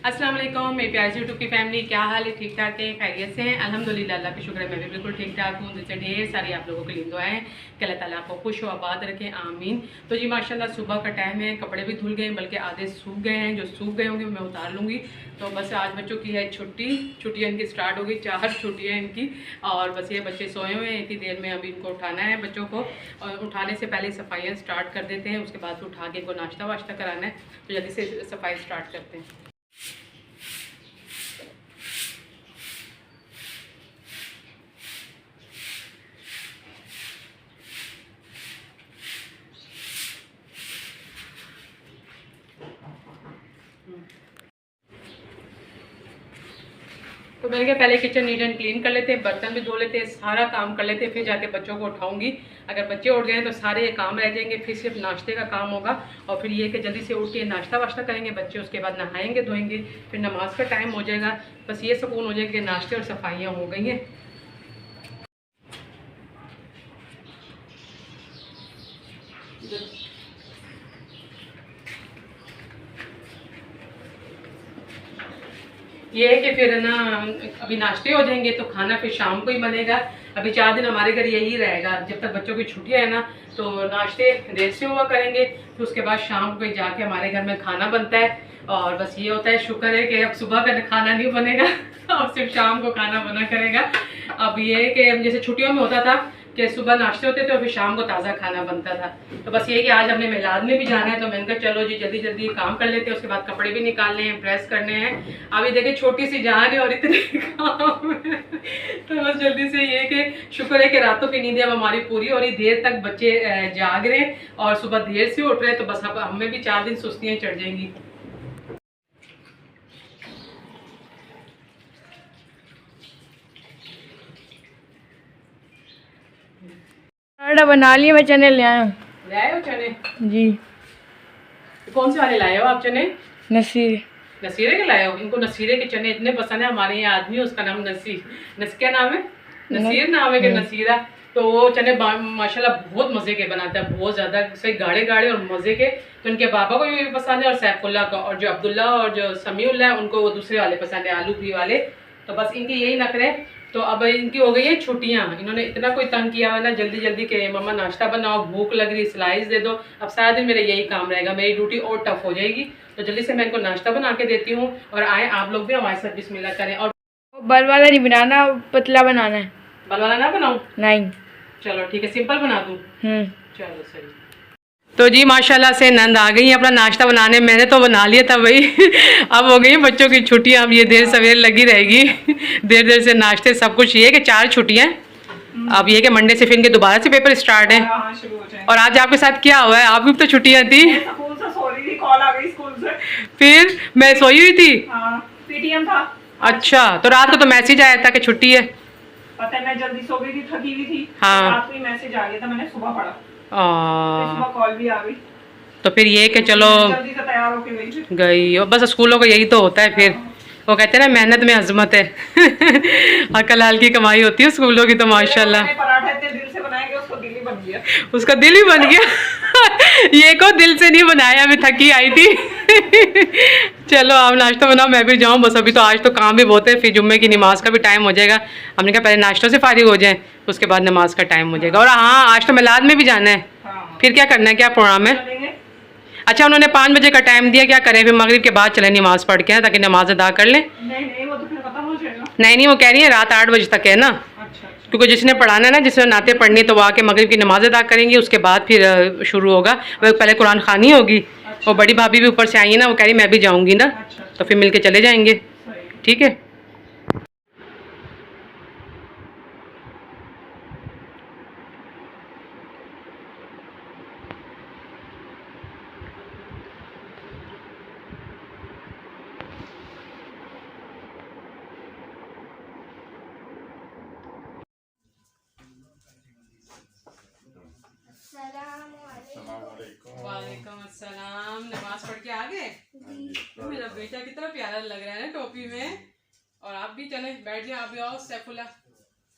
अस्सलाम वालेकुम मेरी प्यारी यूट्यूब की फैमिली, क्या हाल है? ठीक ठाक है, खैरियत से हैं? अल्हम्दुलिल्लाह, अल्लाह का शुक्र है, मैं भी बिल्कुल ठीक ठाक हूँ। जिससे ढेर सारी आप लोगों के लिए दुआएं हैं कि अल्लाह ताला आपको खुश व आबाद रखें, आमीन। तो जी माशाल्लाह सुबह का टाइम है, कपड़े भी धुल गए, बल्कि आधे सूख गए हैं। जो सूख गए होंगे मैं उतार लूँगी। तो बस आज बच्चों की है छुट्टियाँ इनकी स्टार्ट हो गई, 4 छुट्टियाँ इनकी। और बस ये बच्चे सोए हुए हैं, इतनी देर में अभी इनको उठाना है बच्चों को। और उठाने से पहले सफाइयाँ स्टार्ट कर देते हैं, उसके बाद उठा के इनको नाश्ता वाश्ता कराना है। तो जल्दी से सफाई स्टार्ट करते हैं। तो मैंने कहा पहले किचन नीट एंड क्लीन कर लेते हैं, बर्तन भी धो लेते हैं, सारा काम कर लेते हैं, फिर जाके बच्चों को उठाऊंगी। अगर बच्चे उठ गए तो सारे ये काम रह जाएंगे, फिर सिर्फ नाश्ते का काम होगा। और फिर ये कि जल्दी से उठ के नाश्ता वाश्ता करेंगे बच्चे, उसके बाद नहाएंगे धोएंगे, फिर नमाज का टाइम हो जाएगा। बस ये सुकून हो जाएगा कि नाश्ते और सफाइयाँ हो गई हैं। ये है कि फिर ना अभी नाश्ते हो जाएंगे तो खाना फिर शाम को ही बनेगा। अभी 4 दिन हमारे घर यही रहेगा, जब तक बच्चों की छुट्टियां है ना। तो नाश्ते देर से हुआ करेंगे, फिर उसके बाद शाम को जाके हमारे घर में खाना बनता है। और बस ये होता है, शुक्र है कि अब सुबह का खाना नहीं बनेगा अब सिर्फ शाम को खाना बना करेगा। अब ये है कि जैसे छुट्टियों में होता था कि सुबह नाश्ते होते थे और फिर शाम को ताज़ा खाना बनता था। तो बस ये कि आज हमने मिलाद में भी जाना है, तो मैंने कहा चलो जी जल्दी जल्दी काम कर लेते हैं, उसके बाद कपड़े भी निकालने हैं, प्रेस करने हैं। अभी देखिए छोटी सी जान है और इतने काम है। तो बस जल्दी से ये कि शुक्र है कि रातों की नींद अब हमारी पूरी हो रही, देर तक बच्चे जाग रहे और सुबह देर से उठ रहे। तो बस अब हमें भी 4 दिन सुस्तियाँ चढ़ जाएंगी। बना लिए, मैं चने ले आया। ले आए हो चने? जी। कौन से वाले लाए हो आप चने? नसीर। नसीरे के लाए हो? इनको नसीरे के चने इतने पसंद है। हमारे यहाँ आदमी है, उसका नाम नसीर, क्या नाम है? नसीर नाम है कि नसीरा। तो वो चने माशाल्लाह बहुत मज़े के बनाता है, बहुत ज़्यादा सही गाढ़े गाढ़े और मज़े के। तो इनके पापा को भी पसंद है और सैफुल्ला को, और जो अब्दुल्ला और जो समीउल्ला है उनको वो दूसरे वाले पसंद है, आलू भी वाले। तो बस इनके यही नखरे। तो अब इनकी हो गई है छुट्टियाँ, इन्होंने इतना कोई तंग किया है ना जल्दी जल्दी के मम्मा नाश्ता बनाओ, भूख लग रही, स्लाइस दे दो। अब सारा दिन मेरा यही काम रहेगा, मेरी ड्यूटी और टफ हो जाएगी। तो जल्दी से मैं इनको नाश्ता बना के देती हूँ और आए आप लोग भी हमारे साथ बिस्मिल्लाह करें। और बल वाला नहीं बनाना, पतला बनाना है। बल वाला ना बनाऊँ? नहीं। चलो ठीक है, सिंपल बना दूँ। चलो सही। तो जी माशाल्लाह से नंद आ गई अपना नाश्ता बनाने। मैंने तो बना लिया था भाई अब हो गई बच्चों की छुट्टियां, अब ये देर सवेर लगी रहेगी देर देर से नाश्ते सब कुछ। ये कि 4 छुट्टियां, अब ये कि मंडे से फिर इनके दोबारा से पेपर स्टार्ट है। और आज आपके साथ क्या हुआ है? आपकी तो छुट्टियां थी। कॉल आ गई स्कूल से। फिर मैं सोई हुई थी। पीटीएम था। अच्छा, तो रात को तो मैसेज आया था कि छुट्टी है। पता है, मैं जल्दी सो गई थी, थकी हुई थी। हाँ, रात को ही मैसेज आ गया था, मैंने सुबह पढ़ा। सुबह कॉल भी आ गई। तो फिर ये कि चलो जल्दी से तैयार होके गई। और बस स्कूलों को यही तो होता है फिर। वो कहते हैं ना मेहनत में अजमत है अकल हाल की कमाई होती है स्कूलों की। तो माशाल्लाह पराठा इतने दिल से बनाए कि उसको दिल ही बन गया। उसका दिल ही बन गया ये को दिल से नहीं बनाया, मैं थकी आई थी चलो आप नाश्ता बनाओ, मैं भी जाऊँ बस। अभी तो आज तो काम भी बहुत है, फिर जुम्मे की नमाज का भी टाइम हो जाएगा। हमने कहा पहले नाश्तों से फारिग हो जाए, उसके बाद नमाज का टाइम हो जाएगा। और हाँ, आज तो मिलाद में भी जाना है। फिर क्या करना है, क्या प्रोग्राम है? अच्छा, उन्होंने 5 बजे का टाइम दिया, क्या करें? फिर मगरिब के बाद चले नमाज पढ़ के, ताकि नमाज अदा कर लें। नहीं वो तो फिर खत्म हो जाएगा। नहीं वो कह रही है रात 8 बजे तक है ना। अच्छा। क्योंकि जिसने पढ़ाना है ना, जिसने नाते पढ़नी है, तो वो आके मगरिब की नमाज अदा करेंगे, उसके बाद फिर शुरू होगा। वो पहले कुरान खानी होगी। और बड़ी भाभी भी ऊपर से आई है ना, वो कह रही मैं भी जाऊँगी ना। तो फिर मिल के चले जाएंगे। ठीक है। वालेकुम अस्सलाम। नमाज पढ़ के आ गए? मेरा बेटा कितना प्यारा लग रहा है ना टोपी में। और आप भी चले बैठ जाए, आप भी आओ। सैफुल्ला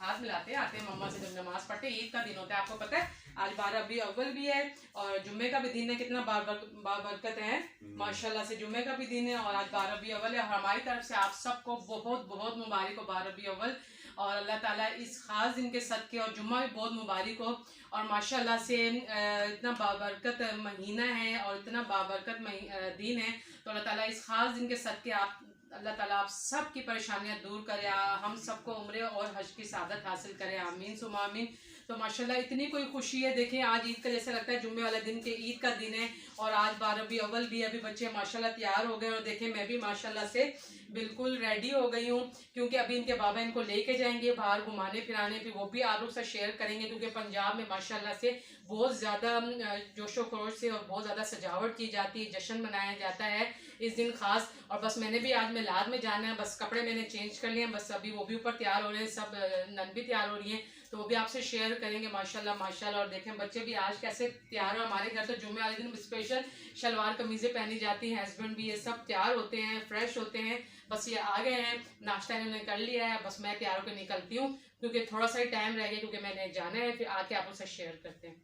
हाथ मिलाते आते हैं मम्मा से जब नमाज पढ़ते। ईद का दिन होता है, आपको पता है आज 12 रबी अव्वल भी है और जुम्मे का भी दिन है। कितना बाबरकत है माशाल्लाह से, जुम्मे का भी दिन है और आज 12 रबी अव्वल है। और हमारी तरफ से आप सबको बहुत बहुत मुबारक हो 12 रबी अव्वल, और अल्लाह ताला इस ख़ास दिन के सदके, और जुम्मा भी बहुत मुबारक हो। और माशाल्लाह से इतना बाबरकत महीना है और इतना बाबरकत दिन है, तो अल्लाह ताला इस ख़ास दिन के सदके अल्लाह ताला आप सब की परेशानियां दूर करे, हम सबको उम्रे और हज की सादत हासिल करे, आमीन सुमा आमीन। तो माशाल्लाह इतनी कोई खुशी है। देखें आज ईद का जैसे लगता है जुम्मे वाला दिन के ईद का दिन है, और आज 12 रबी अव्वल भी। अभी बच्चे माशाल्लाह तैयार हो गए, और देखें मैं भी माशाल्लाह से बिल्कुल रेडी हो गई हूँ, क्योंकि अभी इनके बाबा इनको लेके जाएंगे बाहर घुमाने फिराने पे, वो भी आप लोग से शेयर करेंगे। क्योंकि पंजाब में माशाल्लाह से बहुत ज़्यादा जोशो खरोश से और बहुत ज़्यादा सजावट की जाती है, जश्न मनाया जाता है इस दिन खास। और बस मैंने भी आज मिलाद में जाना है, बस कपड़े मैंने चेंज कर लिए हैं, बस अभी वो भी ऊपर तैयार हो रहे हैं, सब नन भी तैयार हो रही हैं, तो वो भी आपसे शेयर करेंगे माशाल्लाह माशाल्लाह। और देखें बच्चे भी आज कैसे तैयार हो। हमारे घर तो जुम्मे वाले दिन स्पेशल शलवार कमीज़ें पहनी जाती हैं, हस्बैंड भी ये सब तैयार होते हैं, फ्रेश होते हैं। बस ये आ गए हैं, नाश्ता इन्होंने कर लिया है, बस मैं तैयार होकर निकलती हूँ क्योंकि थोड़ा सा ही टाइम रह गया, क्योंकि मैंने जाना है। फिर आके आप उनसे शेयर करते हैं।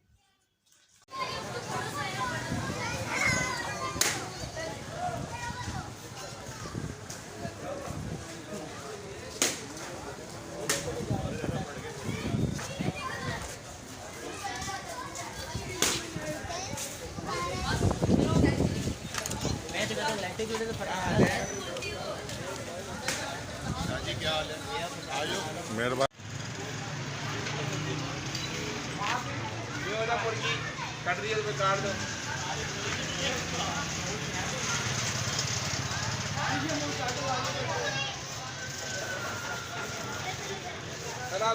मेहरबानी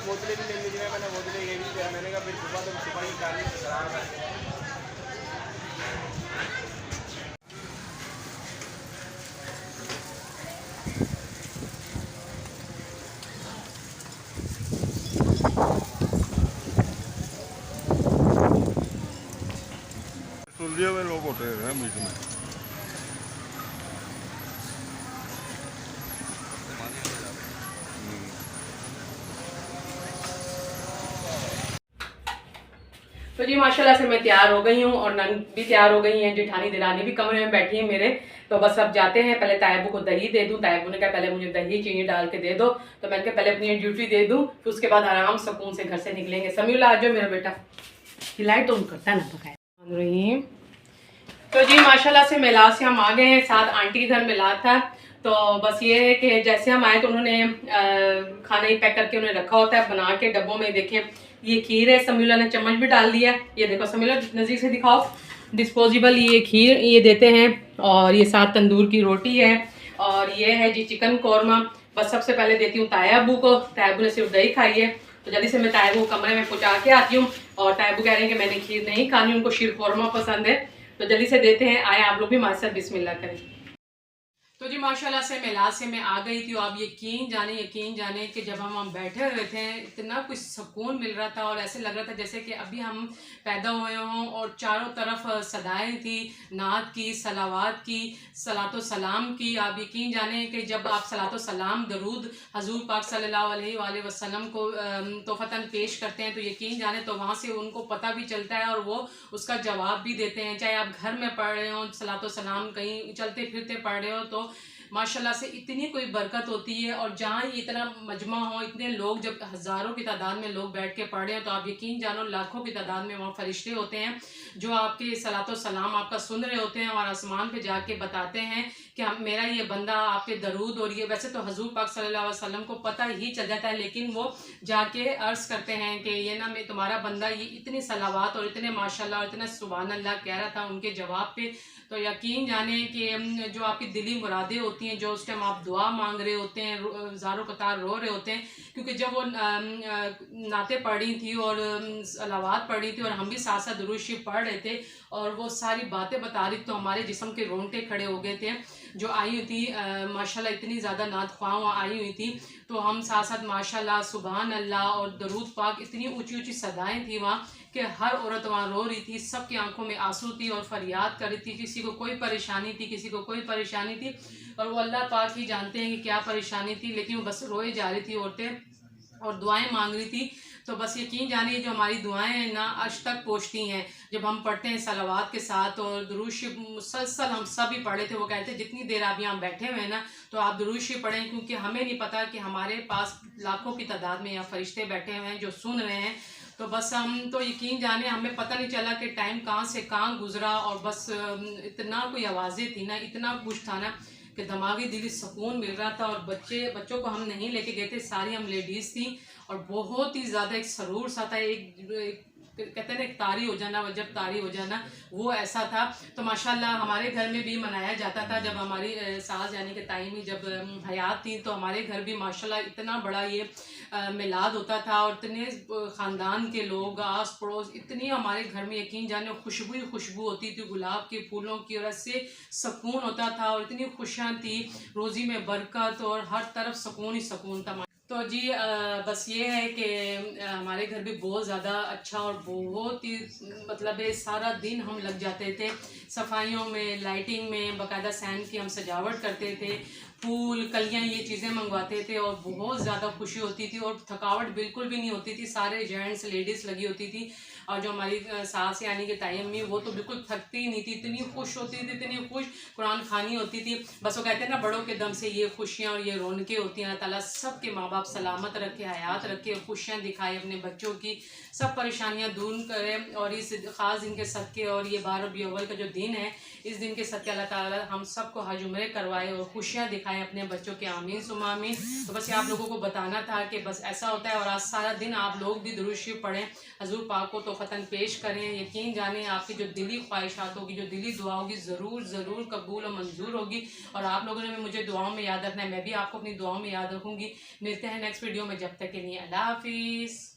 बोतलें भी ले लीजिए, मैंने बोतलें ये भी किया, मैंने कहा फिर सुबह तो सुबह ही डालनी खराब है। सुलझे हुए लोग होते हैं बीच में। तो जी माशाल्लाह से मैं तैयार हो गई हूँ, और नन भी तैयार हो गई हैं, जेठानी दिरानी भी कमरे में बैठी है मेरे। तो बस अब जाते हैं, पहले तायबू को दही दे दूँ। तायबू ने कहा पहले मुझे दही चीनी डाल के दे दो, तो मैंने कहा पहले अपनी ड्यूटी दे दूँ, फिर उसके बाद आराम सुकून से घर से निकलेंगे। समीउल्लाह आ जाओ मेरा बेटा, लाइट ऑन करता है ना पकाए। तो जी माशाल्लाह से मिलाद से हम आ गए हैं, साथ आंटी के घर मिलाद था। तो बस ये है कि जैसे हम आए तो उन्होंने खाना ही पैक करके उन्हें रखा होता है बना के डब्बों में। देखें ये खीर है, समीउल्लाह ने चम्मच भी डाल दिया। ये देखो समीउल्लाह नज़दीक से दिखाओ, डिस्पोजेबल ये खीर ये देते हैं, और ये साथ तंदूर की रोटी है, और ये है जी चिकन कौरमा। बस सबसे पहले देती हूँ तायबू को, तायबू ने सिर्फ दही खाई है, तो जल्दी से मैं तायबू को कमरे में पहुँचा के आती हूँ। और तायबू कह रहे हैं कि मैंने खीर नहीं खानी, उनको शीर कौरमा पसंद है, तो जल्दी से देते हैं। आए आप लोग भी हमारे साथ बिस्मिल्लाह करें। तो जी माशाल्लाह से मिलाद से मैं आ गई थी, और आप यकीन जाने कि जब हम बैठे हुए थे इतना कुछ सुकून मिल रहा था, और ऐसे लग रहा था जैसे कि अभी हम पैदा हुए हों, और चारों तरफ सदाएं थी नात की, सलावात की, सलातो सलाम की। आप यकीन जाने कि जब आप सलातो सलाम दरूद हजूर पाक सल्लल्लाहु अलैहि वसल्लम को तोहफ़तन पेश करते हैं, तो यकीन जाने तो वहाँ से उनको पता भी चलता है और वो उसका जवाब भी देते हैं। चाहे आप घर में पढ़ रहे हो सलातो सलाम, कहीं चलते फिरते पढ़ रहे हो, तो माशाल्लाह से इतनी कोई बरकत होती है। और जहाँ इतना मजमा हो, इतने लोग, जब हज़ारों की तादाद में लोग बैठ के पढ़ रहे हैं, तो आप यकीन जानो लाखों की तादाद में वहाँ फरिश्ते होते हैं जो आपके सलातो सलाम आपका सुन रहे होते हैं, और आसमान पे जाके बताते हैं कि हम मेरा ये बंदा आप पे दरूद। और ये वैसे तो हजूर पाक सल्लल्लाहु अलैहि वसल्लम को पता ही चल जाता है, लेकिन वो जाके अर्ज़ करते हैं कि ये ना मैं तुम्हारा बंदा ये इतनी सलावात और इतने माशाल्लाह और इतना सुभान अल्लाह कह रहा था उनके जवाब पे। तो यकीन जाने कि जो आपकी दिली मुरादें होती हैं, जो उस टाइम आप दुआ मांग रहे होते हैं, ज़ारो कतार रो रहे होते हैं, क्योंकि जब वो नाते पढ़ी थी और सलावात पढ़ी थी और हम भी साथ साथ दुरूद शरीफ पढ़ रहे थे, और वो सारी बातें बता रही, तो हमारे जिस्म के रोंगटे खड़े हो गए थे। जो आई हुई थी माशाल्लाह इतनी ज़्यादा नात ख्वाह आई हुई थी, तो हम साथ साथ माशाल्लाह सुभान अल्लाह और दरूद पाक, इतनी ऊंची ऊंची सदाएं थी वहाँ कि हर औरत वहाँ रो रही थी, सबकी आंखों में आंसू थी और फरियाद कर रही थी। किसी को कोई परेशानी थी, किसी को कोई परेशानी थी, और वो अल्लाह पाक ही जानते हैं कि क्या परेशानी थी, लेकिन वो बस रोए जा रही थी औरतें और दुआएं मांग रही थी। तो बस यकीन जानिए जो हमारी दुआएं हैं ना अर्श तक पहुँचती हैं। जब हम पढ़ते हैं सलावात के साथ और दुरूद शरीफ मुसलसल हम सब ही पढ़े थे, वो कहते हैं जितनी देर आप यहाँ बैठे हुए हैं ना तो आप दुरूद शरीफ पढ़ें, क्योंकि हमें नहीं पता कि हमारे पास लाखों की तादाद में यहाँ फरिश्ते बैठे हुए हैं जो सुन रहे हैं। तो बस हम तो यकीन जाने हमें पता नहीं चला कि टाइम कहाँ से कहाँ गुजरा, और बस इतना कोई आवाज़ें थी ना, इतना कुछ था ना कि दिमागी दिली सुकून मिल रहा था। और बच्चों को हम नहीं लेके गए थे, सारी हम लेडीज़ थी और बहुत ही ज़्यादा एक सरूर सा था, एक कहते हैं ना एक तारी हो जाना, जब तारी हो जाना वो ऐसा था। तो माशाल्लाह हमारे घर में भी मनाया जाता था। जब हमारी सास यानी कि ताई में जब हयात थी तो हमारे घर भी माशाल्लाह इतना बड़ा ये मिलाद होता था और इतने ख़ानदान के लोग आस पड़ोस, इतनी हमारे घर में यकीन जाने खुशबू ही खुशबू होती थी गुलाब के फूलों की, और इससे सुकून होता था और इतनी खुशियाँ थी, रोज़ी में बरकत और हर तरफ सुकून ही सुकून था। तो जी बस ये है कि हमारे घर भी बहुत ज़्यादा अच्छा और बहुत ही मतलब सारा दिन हम लग जाते थे सफाइयों में, लाइटिंग में, बाकायदा सैन की हम सजावट करते थे, फूल कलियाँ ये चीज़ें मंगवाते थे और बहुत ज़्यादा खुशी होती थी और थकावट बिल्कुल भी नहीं होती थी। सारे जेंट्स लेडीज़ लगी होती थी और जो हमारी सास यानी कि ताई अम्मी वो तो बिल्कुल थकती ही नहीं थी, इतनी खुश होती थी, इतनी खुश कुरान खानी होती थी। बस वो कहते हैं ना बड़ों के दम से ये खुशियाँ और ये रौनकें होती हैं। अल्लाह ताला सब के माँ बाप सलामत रखे, हयात रखे, खुशियाँ दिखाए अपने बच्चों की, सब परेशानियाँ दूर करे। और इस ख़ास दिन के सदक़े और ये 12 रबीउल अव्वल का जो दिन है, इस दिन के सदक़े अल्लाह ताला हम सबको हज उम्रे करवाए और खुशियाँ दिखाएँ अपने बच्चों के, आमीन सुम्मा आमीन। तो बस ये आप लोगों को बताना था कि बस ऐसा होता है। और आज सारा दिन आप लोग भी दुरूद शरीफ पढ़ें, हजूर पाक को तोहफ़तन पेश करें। यकीन जाने आपकी जो दिली ख्वाहिशात होगी, जो दिली दुआ होगी, ज़रूर कबूल और मंजूर होगी। और आप लोगों ने मुझे दुआओं में याद रखना है, मैं भी आपको अपनी दुआओं में याद रखूँगी। मिलते हैं नेक्स्ट वीडियो में, जब तक के लिए अल्लाह हाफिज़।